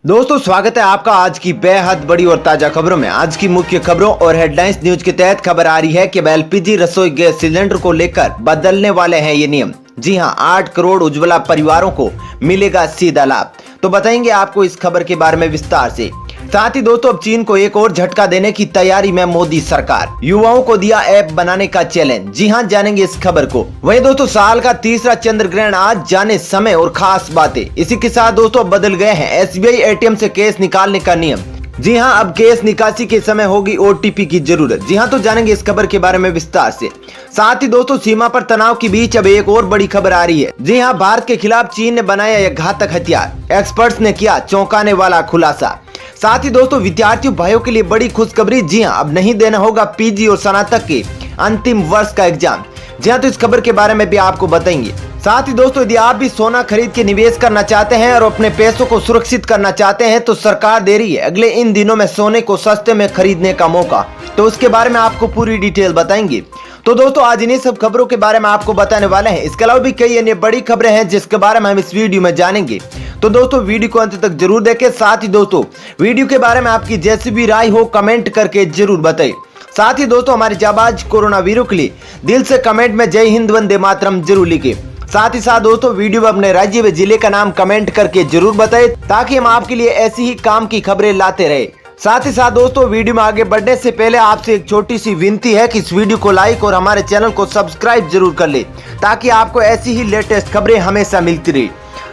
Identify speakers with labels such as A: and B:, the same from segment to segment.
A: दोस्तों स्वागत है आपका आज की बेहद बड़ी और ताजा खबरों में। आज की मुख्य खबरों और हेडलाइंस न्यूज के तहत खबर आ रही है कि एलपीजी रसोई गैस सिलेंडर को लेकर बदलने वाले हैं ये नियम। जी हां, 8 करोड़ उज्ज्वला परिवारों को मिलेगा सीधा लाभ। तो बताएंगे आपको इस खबर के बारे में विस्तार से। साथ ही दोस्तों अब चीन को एक और झटका देने की तैयारी में मोदी सरकार, युवाओं को दिया ऐप बनाने का चैलेंज। जी हां, जानेंगे इस खबर को। वहीं दोस्तों साल का तीसरा चंद्र ग्रहण आज, जाने समय और खास बातें। इसी के साथ दोस्तों बदल गए हैं एसबीआई एटीएम से कैश निकालने का नियम। जी हां, अब कैश निकासी के समय होगी ओटीपी की जरूरत। जी हां, तो जानेंगे इस खबर के बारे में विस्तार से। साथ ही दोस्तों सीमा पर तनाव के बीच अब एक और बड़ी खबर आ रही है। जी हां, भारत के खिलाफ चीन ने बनाया यह घातक हथियार। एक्सपर्ट्स ने किया चौंकाने वाला खुलासा। साथ ही दोस्तों विद्यार्थियों भाइयों के लिए बड़ी खुशखबरी। जी हां, अब नहीं देना होगा पीजी और स्नातक के अंतिम वर्ष का एग्जाम। जी हां, तो इस खबर के बारे में भी आपको बताएंगे। साथ ही दोस्तों यदि आप भी सोना खरीद के निवेश करना चाहते हैं और अपने पैसों को सुरक्षित करना चाहते हैं तो सरकार दे रही है अगले इन दिनों में सोने को सस्ते में खरीदने का मौका। तो उसके बारे में आपको पूरी डिटेल बताएंगे। तो दोस्तों आज इन्हीं सब खबरों के बारे में आपको बताने वाले हैं। इसके अलावा भी कई अन्य बड़ी खबरें हैं जिसके बारे में हम इस वीडियो में जानेंगे। तो दोस्तों वीडियो को अंत तक जरूर देखें। साथ ही दोस्तों वीडियो के बारे में आपकी जैसी भी राय हो कमेंट करके जरूर बताएं। साथ ही दोस्तों हमारे जाबाज कोरोना वीरों के लिए दिल से कमेंट में जय हिंद वंदे मातरम जरूर लिखें। साथ ही साथ दोस्तों वीडियो में अपने राज्य व जिले का नाम कमेंट करके जरूर बताएं ताकि हम आपके लिए ऐसी ही काम की खबरें लाते रहे। साथ ही साथ दोस्तों वीडियो में आगे बढ़ने से पहले आपसे एक छोटी सी विनती है कि इस वीडियो को लाइक और हमारे चैनल को सब्सक्राइब जरूर कर ले ताकि आपको ऐसी ही लेटेस्ट खबरें हमेशा मिलती रही।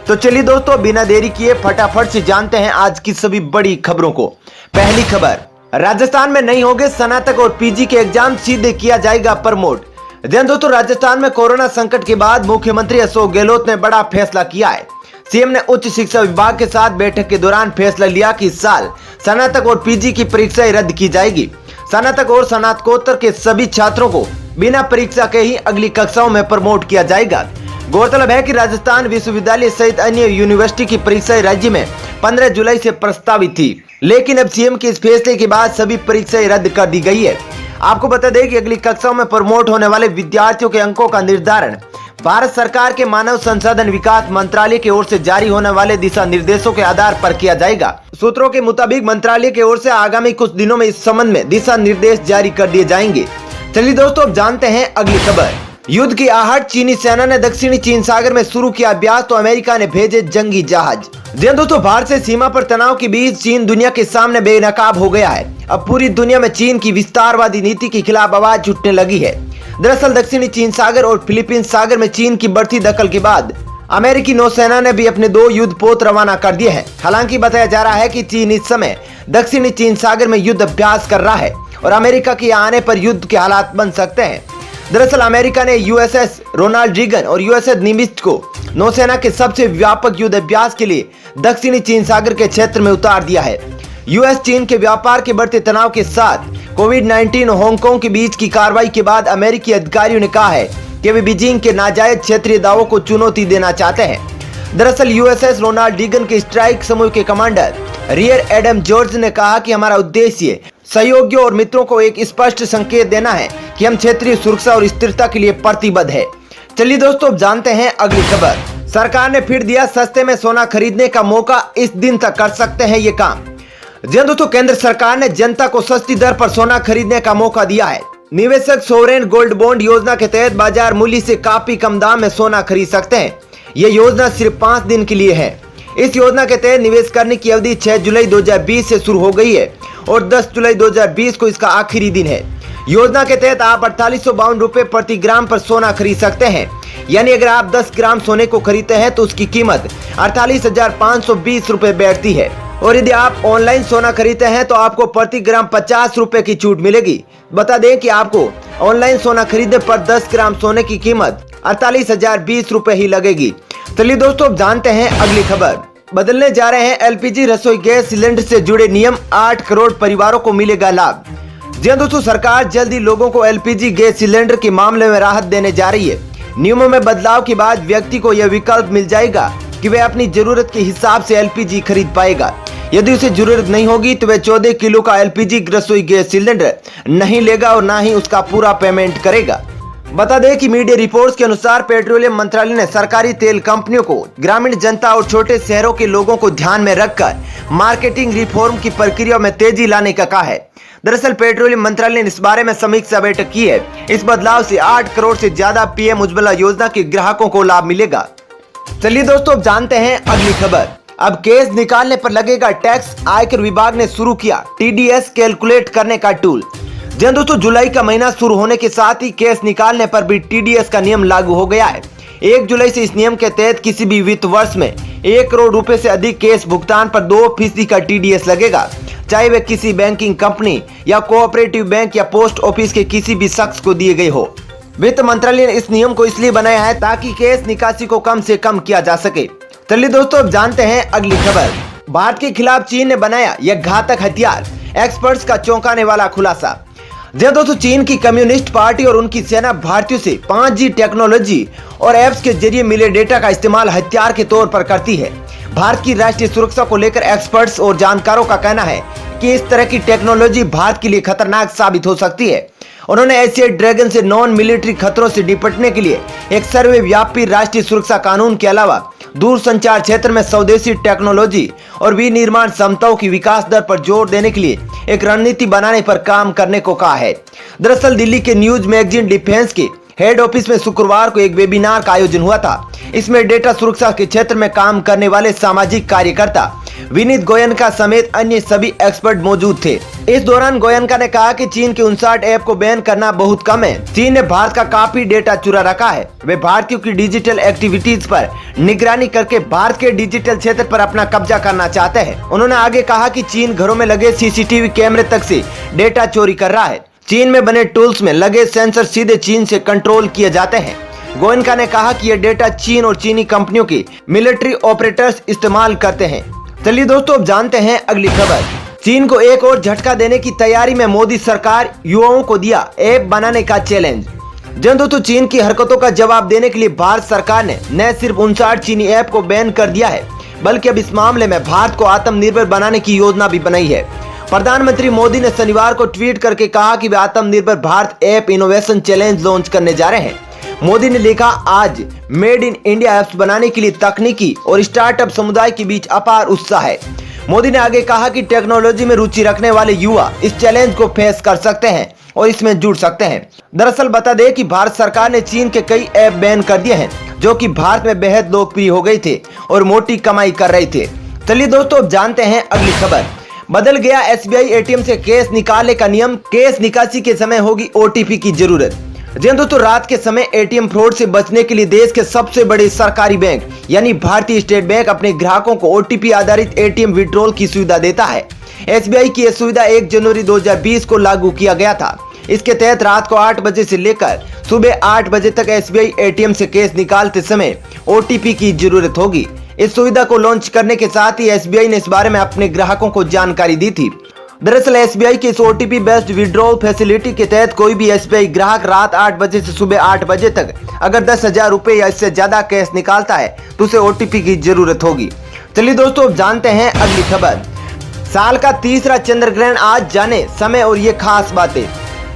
A: तो चलिए दोस्तों बिना देरी किए फटाफट से जानते हैं आज की सभी बड़ी खबरों को। पहली खबर, राजस्थान में नहीं होंगे स्नातक और पीजी के एग्जाम, सीधे किया जाएगा प्रमोट। दोस्तों राजस्थान में कोरोना संकट के बाद मुख्यमंत्री अशोक गहलोत ने बड़ा फैसला किया है। सीएम ने उच्च शिक्षा विभाग के साथ बैठक के दौरान फैसला लिया कि इस साल स्नातक और पीजी की परीक्षाएं रद्द की जाएगी। स्नातक और स्नातकोत्तर के सभी छात्रों को बिना परीक्षा के ही अगली कक्षाओं में प्रमोट किया जाएगा। गौरतलब है कि राजस्थान विश्वविद्यालय सहित अन्य यूनिवर्सिटी की परीक्षाएं राज्य में 15 जुलाई से प्रस्तावित थी, लेकिन अब सीएम के इस फैसले के बाद सभी परीक्षाएं रद्द कर दी गई है। आपको बता दें कि अगली कक्षाओं में प्रमोट होने वाले विद्यार्थियों के अंकों का निर्धारण भारत सरकार के मानव संसाधन विकास मंत्रालय की ओर से जारी होने वाले दिशा निर्देशों के आधार पर किया जाएगा। सूत्रों के मुताबिक मंत्रालय की ओर से आगामी कुछ दिनों में इस संबंध में दिशा निर्देश जारी कर दिए जाएंगे। चलिए दोस्तों अब जानते हैं अगली खबर। युद्ध की आहट, चीनी सेना ने दक्षिणी चीन सागर में शुरू किया अभ्यास तो अमेरिका ने भेजे जंगी जहाज। दोस्तों भारत से सीमा पर तनाव के बीच चीन दुनिया के सामने बेनकाब हो गया है। अब पूरी दुनिया में चीन की विस्तारवादी नीति के खिलाफ आवाज उठने लगी है। दरअसल दक्षिणी चीन सागर और फिलीपींस सागर में चीन की बढ़ती दखल के बाद अमेरिकी नौसेना ने भी अपने 2 युद्धपोत रवाना कर दिए हैं। हालांकि बताया जा रहा है कि चीन इस समय दक्षिणी चीन सागर में युद्ध अभ्यास कर रहा है और अमेरिका के आने पर युद्ध के हालात बन सकते हैं। दरअसल अमेरिका ने यूएसएस रोनाल्ड रीगन और यूएसएस निमित्ज को नौसेना के सबसे व्यापक युद्ध अभ्यास के लिए दक्षिणी चीन सागर के क्षेत्र में उतार दिया है। यूएस चीन के व्यापार के बढ़ते तनाव के साथ कोविड-19 और हांगकांग के बीच की कार्रवाई के बाद अमेरिकी अधिकारियों ने कहा है कि वे बीजिंग के नाजायज क्षेत्रीय दावों को चुनौती देना चाहते हैं। दरअसल यूएसएस रोनाल्ड रीगन के स्ट्राइक समूह के कमांडर रियर एडम जॉर्ज ने कहा कि हमारा उद्देश्य सहयोगियों और मित्रों को एक स्पष्ट संकेत देना है कि हम क्षेत्रीय सुरक्षा और स्थिरता के लिए प्रतिबद्ध है। चलिए दोस्तों अब जानते हैं अगली खबर। सरकार ने फिर दिया सस्ते में सोना खरीदने का मौका, इस दिन तक कर सकते हैं ये काम। दोस्तों केंद्र सरकार ने जनता को सस्ती दर पर सोना खरीदने का मौका दिया है। निवेशक सोवरेन गोल्ड बॉन्ड योजना के तहत बाजार मूल्य से काफी कम दाम में सोना खरीद सकते हैं। ये योजना सिर्फ 5 दिन के लिए है। इस योजना के तहत निवेश करने की अवधि 6 जुलाई 2020 से शुरू हो गई है और 10 जुलाई 2020 को इसका आखिरी दिन है। योजना के तहत आप 4852 रुपए प्रति ग्राम पर सोना खरीद सकते हैं। यानी अगर आप 10 ग्राम सोने को खरीदते हैं तो उसकी कीमत 48,520 रुपए बैठती है और यदि आप ऑनलाइन सोना खरीदते हैं तो आपको प्रति ग्राम 50 रुपए की छूट मिलेगी। बता दें कि आपको ऑनलाइन सोना खरीदने पर 10 ग्राम सोने की कीमत 48,020 रुपए ही लगेगी। चलिए दोस्तों अब जानते हैं अगली खबर। बदलने जा रहे हैं एलपीजी रसोई गैस सिलेंडर से जुड़े नियम, 8 करोड़ परिवारों को मिलेगा लाभ। जी दोस्तों सरकार जल्द ही लोगों को एलपीजी गैस सिलेंडर के मामले में राहत देने जा रही है। नियमों में बदलाव के बाद व्यक्ति को यह विकल्प मिल जाएगा कि वह अपनी जरूरत के हिसाब से एलपीजी खरीद पाएगा। यदि उसे जरूरत नहीं होगी तो वह 14 किलो का एलपीजी रसोई गैस सिलेंडर नहीं लेगा और ना ही उसका पूरा पेमेंट करेगा। बता दें कि मीडिया रिपोर्ट्स के अनुसार पेट्रोलियम मंत्रालय ने सरकारी तेल कंपनियों को ग्रामीण जनता और छोटे शहरों के लोगों को ध्यान में रखकर मार्केटिंग रिफॉर्म की प्रक्रिया में तेजी लाने का कहा है। दरअसल पेट्रोलियम मंत्रालय ने इस बारे में समीक्षा बैठक की है। इस बदलाव से 8 करोड़ से ज्यादा पीएम उज्ज्वला योजना के ग्राहकों को लाभ मिलेगा। चलिए दोस्तों, अब जानते हैं अगली खबर। अब केस निकालने पर लगेगा टैक्स। आयकर विभाग ने शुरू किया टीडीएस कैलकुलेट करने का टूल। जी दोस्तों, जुलाई का महीना शुरू होने के साथ ही केस निकालने पर भी टीडीएस का नियम लागू हो गया है। 1 जुलाई से इस नियम के तहत किसी भी वित्त वर्ष में 1 करोड़ रुपए से अधिक केस भुगतान पर 2% का टीडीएस लगेगा, चाहे वे किसी बैंकिंग कंपनी या कोऑपरेटिव बैंक या पोस्ट ऑफिस के किसी भी शख्स को दिए गए हो। वित्त मंत्रालय ने इस नियम को इसलिए बनाया है ताकि केस निकासी को कम से कम किया जा सके। चलिए दोस्तों, अब जानते हैं अगली खबर। भारत के खिलाफ चीन ने बनाया यह घातक हथियार, एक्सपर्ट्स का चौंकाने वाला खुलासा। जी दोस्तों, चीन की कम्युनिस्ट पार्टी और उनकी सेना भारतीयों से 5G टेक्नोलॉजी और ऐप्स के जरिए मिले डेटा का इस्तेमाल हथियार के तौर पर करती है। भारत की राष्ट्रीय सुरक्षा को लेकर एक्सपर्ट्स और जानकारों का कहना है कि इस तरह की टेक्नोलॉजी भारत के लिए खतरनाक साबित हो सकती है। उन्होंने एशियाई ड्रैगन से नॉन मिलिट्री खतरों से निपटने के लिए एक सर्वव्यापी राष्ट्रीय सुरक्षा कानून के अलावा दूर संचार क्षेत्र में स्वदेशी टेक्नोलॉजी और विनिर्माण क्षमताओं की विकास दर पर जोर देने के लिए एक रणनीति बनाने पर काम करने को कहा है। दरअसल दिल्ली के न्यूज मैगजीन डिफेंस के हेड ऑफिस में शुक्रवार को एक वेबिनार का आयोजन हुआ था। इसमें डेटा सुरक्षा के क्षेत्र में काम करने वाले सामाजिक कार्यकर्ता विनीत गोयनका समेत अन्य सभी एक्सपर्ट मौजूद थे। इस दौरान गोयनका ने कहा कि चीन के 59 ऐप को बैन करना बहुत कम है। चीन ने भारत का काफी डेटा चुरा रखा है। वे भारतीयों की डिजिटल एक्टिविटीज पर निगरानी करके भारत के डिजिटल क्षेत्र पर अपना कब्जा करना चाहते हैं। उन्होंने आगे कहा कि चीन घरों में लगे सीसीटीवी कैमरे तक से डेटा चोरी कर रहा है। चीन में बने टूल्स में लगे सेंसर सीधे चीन से कंट्रोल किए जाते हैं। गोयनका ने कहा कि यह डेटा चीन और चीनी कंपनियों के मिलिट्री ऑपरेटर्स इस्तेमाल करते हैं। चलिए दोस्तों, अब जानते हैं अगली खबर। चीन को एक और झटका देने की तैयारी में मोदी सरकार युवाओं को दिया ऐप बनाने का चैलेंज। दोस्तों, चीन की हरकतों का जवाब देने के लिए भारत सरकार ने न सिर्फ 59 चीनी ऐप को बैन कर दिया है, बल्कि अब इस मामले में भारत को आत्मनिर्भर बनाने की योजना भी बनाई है। प्रधानमंत्री मोदी ने शनिवार को ट्वीट करके कहा कि वे आत्मनिर्भर Bharat app innovation challenge launch करने जा रहे हैं। मोदी ने लिखा, आज मेड इन इंडिया ऐप्स बनाने के लिए तकनीकी और स्टार्टअप समुदाय के बीच अपार उत्साह है। मोदी ने आगे कहा कि टेक्नोलॉजी में रुचि रखने वाले युवा इस चैलेंज को फेस कर सकते हैं और इसमें जुड़ सकते हैं। दरअसल बता दें कि भारत सरकार ने चीन के कई ऐप बैन कर दिए हैं जो कि भारत में बेहद लोकप्रिय हो गए थे और मोटी कमाई कर रहे थे। चलिए दोस्तों, अब जानते हैं अगली खबर। बदल गया एसबीआई एटीएम से केस निकालने का नियम। केस निकासी के समय होगी ओटीपी की जरूरत। दोस्तों, रात के समय एटीएम फ्रॉड से बचने के लिए देश के सबसे बड़े सरकारी बैंक यानी भारतीय स्टेट बैंक अपने ग्राहकों को ओटीपी आधारित एटीएम विड्रॉल की सुविधा देता है। एसबीआई की यह सुविधा 1 जनवरी 2020 को लागू किया गया था। इसके तहत रात को 8 बजे से लेकर सुबह 8 बजे तक एसबीआई एटीएम से केस निकालते समय ओटीपी की जरूरत होगी। इस सुविधा को लॉन्च करने के साथ ही एसबीआई ने इस बारे में अपने ग्राहकों को जानकारी दी थी। दरअसल एसबीआई की इस ओटीपी बेस्ड विड्रॉल फैसिलिटी के तहत कोई भी एसबीआई ग्राहक रात 8 बजे से सुबह 8 बजे तक अगर 10,000 रुपए या इससे ज्यादा कैश निकालता है तो उसे ओटीपी की जरूरत होगी। चलिए दोस्तों, अब जानते हैं अगली खबर। साल का तीसरा चंद्र ग्रहण आज, जाने समय और ये खास बातें।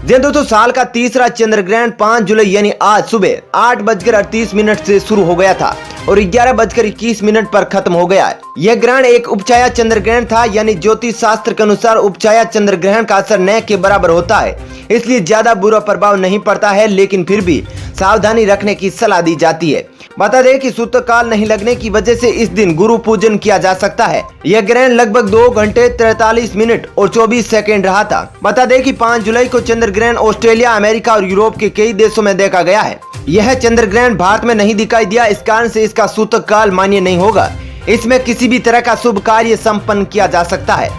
A: दोस्तों, साल का तीसरा चंद्र ग्रहण 5 जुलाई यानी आज सुबह 8:38 से शुरू हो गया था और 11:21 पर खत्म हो गया है। यह ग्रहण एक उपछाया चंद्र ग्रहण था, यानी ज्योतिष शास्त्र के अनुसार उपछाया चंद्र ग्रहण का असर न के बराबर होता है, इसलिए ज्यादा बुरा प्रभाव नहीं पड़ता है, लेकिन फिर भी सावधानी रखने की सलाह दी जाती है। बता दें कि सूतक काल नहीं लगने की वजह से इस दिन गुरु पूजन किया जा सकता है। यह ग्रहण लगभग 2 घंटे 43 मिनट और 24 सेकेंड रहा था। बता दें कि 5 जुलाई को चंद्र ग्रहण ऑस्ट्रेलिया, अमेरिका और यूरोप के कई देशों में देखा गया है। यह चंद्र ग्रहण भारत में नहीं दिखाई दिया, इस कारण से इसका सूतक काल मान्य नहीं होगा। इसमें किसी भी तरह का शुभ कार्य संपन्न किया जा सकता है।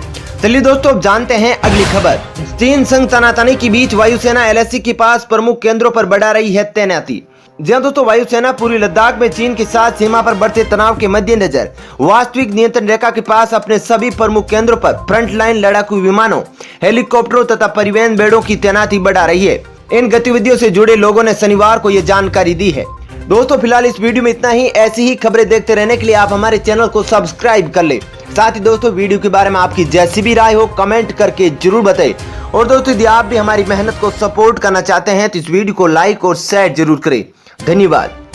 A: चलिए दोस्तों, अब जानते हैं अगली खबर। चीन संग तनातनी के बीच वायुसेना एलएसी के पास प्रमुख केंद्रों पर बढ़ा रही है तैनाती। जी दोस्तों, वायुसेना पूर्वी लद्दाख में चीन के साथ सीमा पर बढ़ते तनाव के मद्देनजर वास्तविक नियंत्रण रेखा के पास अपने सभी प्रमुख केंद्रों पर फ्रंट लाइन लड़ाकू विमानों, हेलीकॉप्टरों तथा परिवहन बेड़ों की तैनाती बढ़ा रही है। इन गतिविधियों से जुड़े लोगों ने शनिवार को यह जानकारी दी है। दोस्तों, फिलहाल इस वीडियो में इतना ही। ऐसी ही खबरें देखते रहने के लिए आप हमारे चैनल को सब्सक्राइब कर ले। साथ ही दोस्तों वीडियो के बारे में आपकी जैसी भी राय हो कमेंट करके जरूर बताएं। और दोस्तों यदि आप भी हमारी मेहनत को सपोर्ट करना चाहते हैं तो इस वीडियो को लाइक और शेयर जरूर करें। धन्यवाद।